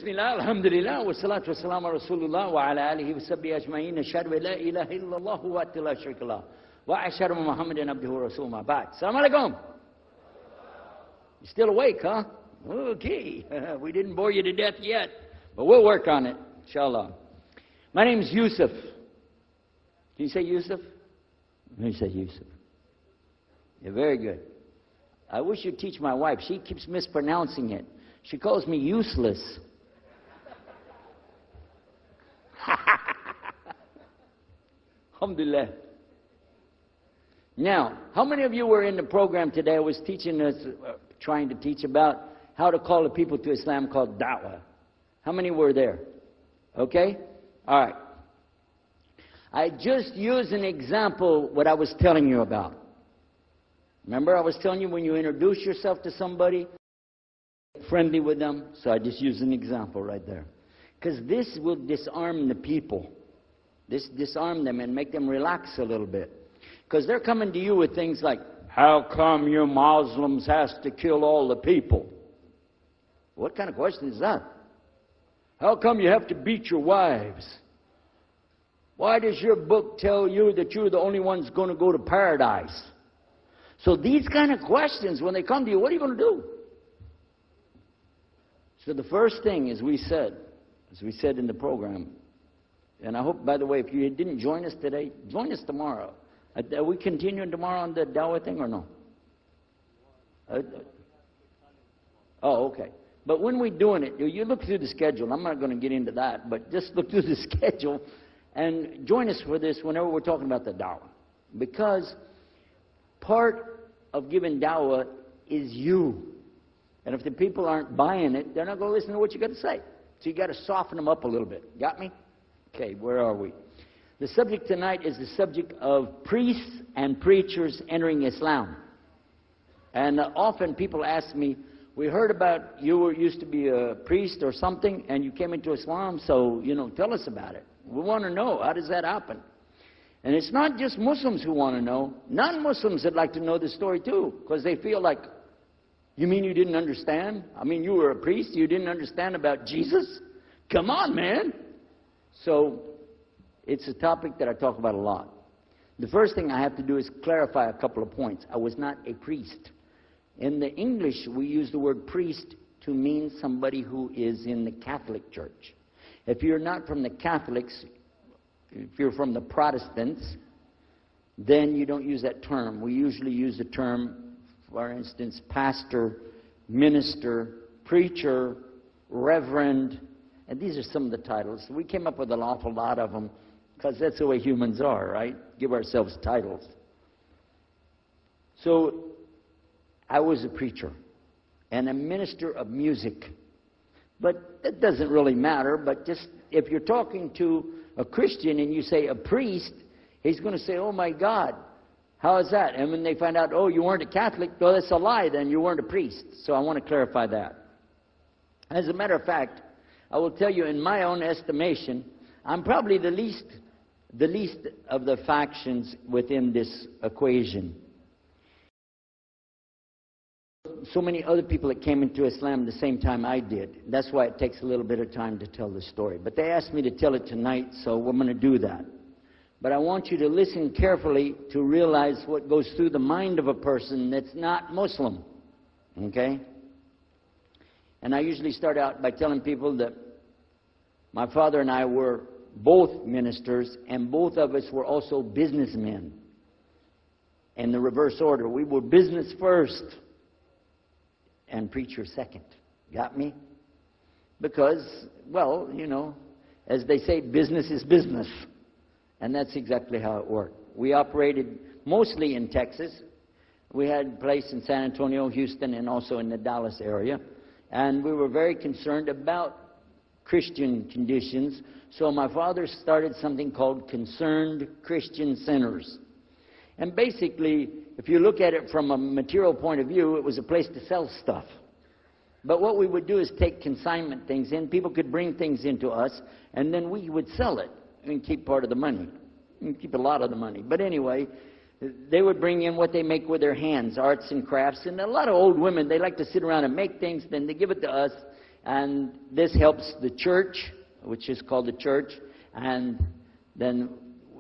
Bismillah, alhamdulillah, wa salatu wa salam ala Rasulullah wa ala alihi wa sahbihi ajma'in. Ashhadu an la ilaha illallah wa la sharika lah. Wa ashhadu anna Muhammadan abduhu wa rasuluhu ma ba'd. Assalamu alaikum. You still awake, huh? Okay. We didn't bore you to death yet, but we'll work on it, inshallah. My name is Yusuf. Can you say Yusuf? You say Yusuf. Yeah, very good. I wish you'd teach my wife. She keeps mispronouncing it. She calls me useless. Alhamdulillah. Now, how many of you were in the program today? I was teaching us, trying to teach about how to call the people to Islam called da'wah. How many were there? Okay? All right. I just used an example what I was telling you about. Remember I was telling you when you introduce yourself to somebody, friendly with them. So I just used an example right there. Because this will disarm the people. This disarm them and make them relax a little bit. Because they're coming to you with things like, how come you Muslims has to kill all the people? What kind of question is that? How come you have to beat your wives? Why does your book tell you that you're the only ones going to go to paradise? So these kind of questions, when they come to you, what are you going to do? So the first thing, as we said in the program, and I hope, by the way, if you didn't join us today, join us tomorrow. Are we continuing tomorrow on the Dawah thing or no? Oh, okay. But when we're doing it, you look through the schedule. I'm not going to get into that, but just look through the schedule and join us for this whenever we're talking about the Dawah. Because part of giving Dawah is you. And if the people aren't buying it, they're not going to listen to what you got to say. So you got to soften them up a little bit. Got me? Okay, where are we? The subject tonight is the subject of priests and preachers entering Islam. And often people ask me, we heard about you used to be a priest or something, and you came into Islam, so, tell us about it. We want to know, how does that happen? And it's not just Muslims who want to know. Non-Muslims would like to know the story too, because they feel like, you mean you didn't understand? I mean, you were a priest, you didn't understand about Jesus? Come on, man. So, it's a topic that I talk about a lot. The first thing I have to do is clarify a couple of points. I was not a priest. In the English, we use the word priest to mean somebody who is in the Catholic Church. If you're not from the Catholics, if you're from the Protestants, then you don't use that term. We usually use the term, for instance, pastor, minister, preacher, reverend, and these are some of the titles. We came up with an awful lot of them because that's the way humans are, right? Give ourselves titles. So, I was a preacher and a minister of music. But that doesn't really matter, but just if you're talking to a Christian and you say a priest, he's going to say, oh my God, how is that? And when they find out, oh, you weren't a Catholic, well, that's a lie, then you weren't a priest. So I want to clarify that. As a matter of fact, I will tell you, in my own estimation, I'm probably the least of the factions within this equation. So many other people that came into Islam the same time I did. That's why it takes a little bit of time to tell the story. But they asked me to tell it tonight, so we're going to do that. But I want you to listen carefully to realize what goes through the mind of a person that's not Muslim. Okay? And I usually start out by telling people that my father and I were both ministers, and both of us were also businessmen. In the reverse order. We were business first and preacher second. Got me? Because, well, as they say, business is business. And that's exactly how it worked. We operated mostly in Texas. We had a place in San Antonio, Houston, and also in the Dallas area. And we were very concerned about Christian conditions. So my father started something called Concerned Christian Centers. And basically, if you look at it from a material point of view, it was a place to sell stuff. But what we would do is take consignment things in. People could bring things into us, and then we would sell it and keep part of the money. And keep a lot of the money. But anyway, they would bring in what they make with their hands, arts and crafts. And a lot of old women, they like to sit around and make things, then they give it to us, And this helps the church, which is called the church, and then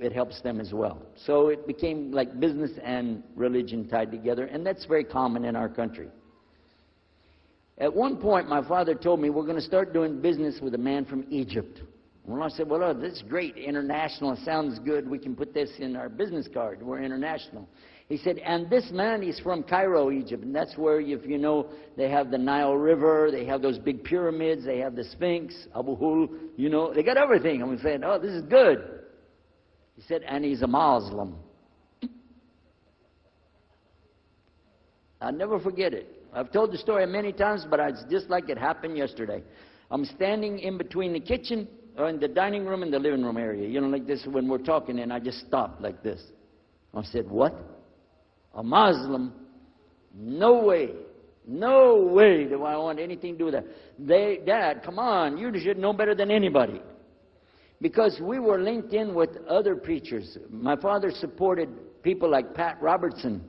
it helps them as well. So it became like business and religion tied together, and that's very common in our country. At one point, my father told me, we're going to start doing business with a man from Egypt. Well, I said, well, this is great. International sounds good. We can put this in our business card. We're international. He said, and this man, he's from Cairo, Egypt. And that's where, if you know, they have the Nile River. They have those big pyramids. They have the Sphinx, Abu Hul. You know, they got everything. I'm saying, oh, this is good. He said, and he's a Muslim. I'll never forget it. I've told the story many times, but it's just like it happened yesterday. I'm standing in between the kitchen, or in the dining room and the living room area. You know, like this when we're talking, and I just stopped like this. I said, what? A Muslim? No way. No way do I want anything to do with that. Dad, come on, you should know better than anybody. Because we were linked in with other preachers. My father supported people like Pat Robertson.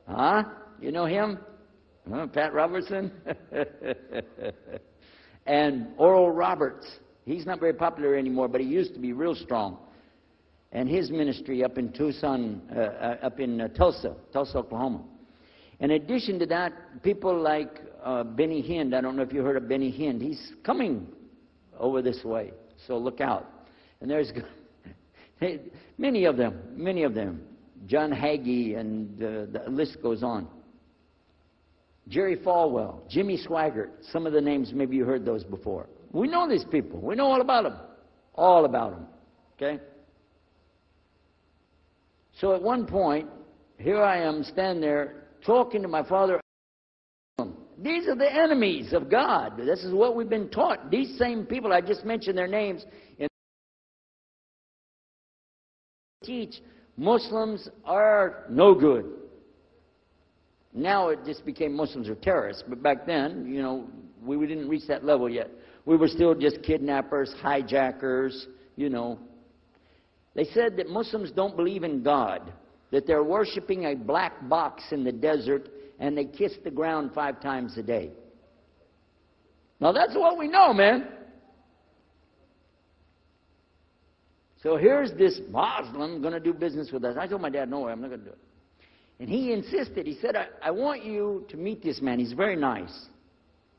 Huh? You know him? Huh, Pat Robertson? And Oral Roberts. He's not very popular anymore, but he used to be real strong. And his ministry up in Tulsa, Oklahoma. In addition to that, people like Benny Hinn. I don't know if you heard of Benny Hinn. He's coming over this way, so look out. And there's many of them. John Hagee, and the list goes on. Jerry Falwell, Jimmy Swaggart. Some of the names, maybe you heard those before. We know these people. We know all about them. All about them. Okay? So at one point, here I am standing there talking to my father. These are the enemies of God. This is what we've been taught. These same people, I just mentioned their names, and teach Muslims are no good. Now it just became Muslims are terrorists. But back then, you know, we didn't reach that level yet. We were still just kidnappers, hijackers, you know. They said that Muslims don't believe in God, that they're worshiping a black box in the desert, and they kiss the ground 5 times a day. Now that's what we know, man. So here's this Muslim going to do business with us. I told my dad, no way, I'm not going to do it. And he insisted. He said, I want you to meet this man. He's very nice.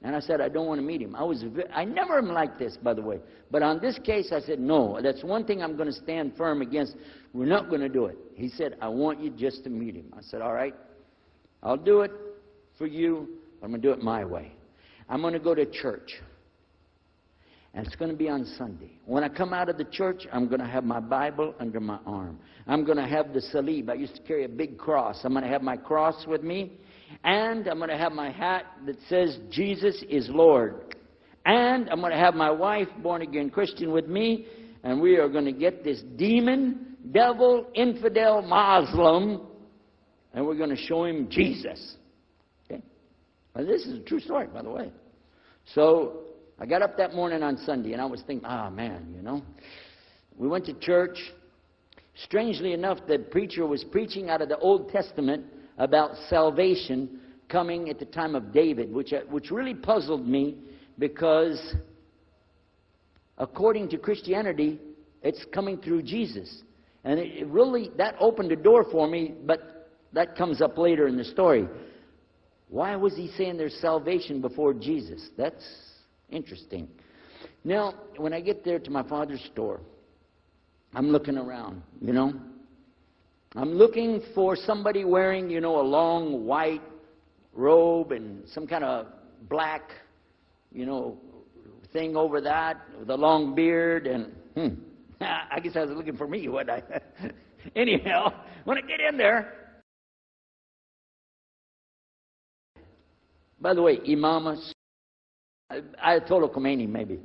And I said, I don't want to meet him. I never am like this, by the way. But on this case, I said, no. That's one thing I'm going to stand firm against. We're not going to do it. He said, I want you just to meet him. I said, all right. I'll do it for you. I'm going to do it my way. I'm going to go to church. And it's going to be on Sunday. When I come out of the church, I'm going to have my Bible under my arm. I'm going to have the salib. I used to carry a big cross. I'm going to have my cross with me. And I'm going to have my hat that says, Jesus is Lord. And I'm going to have my wife, born-again Christian, with me. And we are going to get this demon, devil, infidel, Muslim. And we're going to show him Jesus. Okay? Now, this is a true story, by the way. So I got up that morning on Sunday, and I was thinking, man, you know. We went to church. Strangely enough, the preacher was preaching out of the Old Testament about salvation coming at the time of David, which really puzzled me because according to Christianity, it's coming through Jesus. And it really, that opened the door for me, but that comes up later in the story. Why was he saying there's salvation before Jesus? That's interesting. Now, when I get there to my father's store, I'm looking around, you know. I'm looking for somebody wearing, you know, a long white robe and some kind of black, you know, thing over that with a long beard. And I guess I was looking for me, wasn't I? Anyhow, when I get in there, by the way, Imam Ayatollah Khomeini, maybe.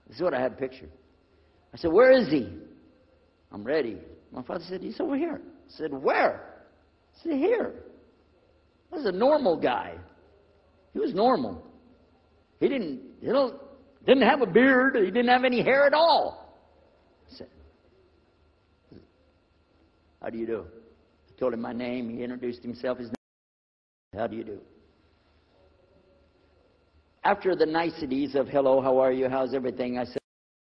This is what I had pictured. I said, where is he? I'm ready. My father said, he's over here. I said, where? I said, here. This is a normal guy. He was normal. He didn't have a beard. He didn't have any hair at all. I said, how do you do? I told him my name. He introduced himself. His name. How do you do? after the niceties of hello, how are you, how's everything, I said,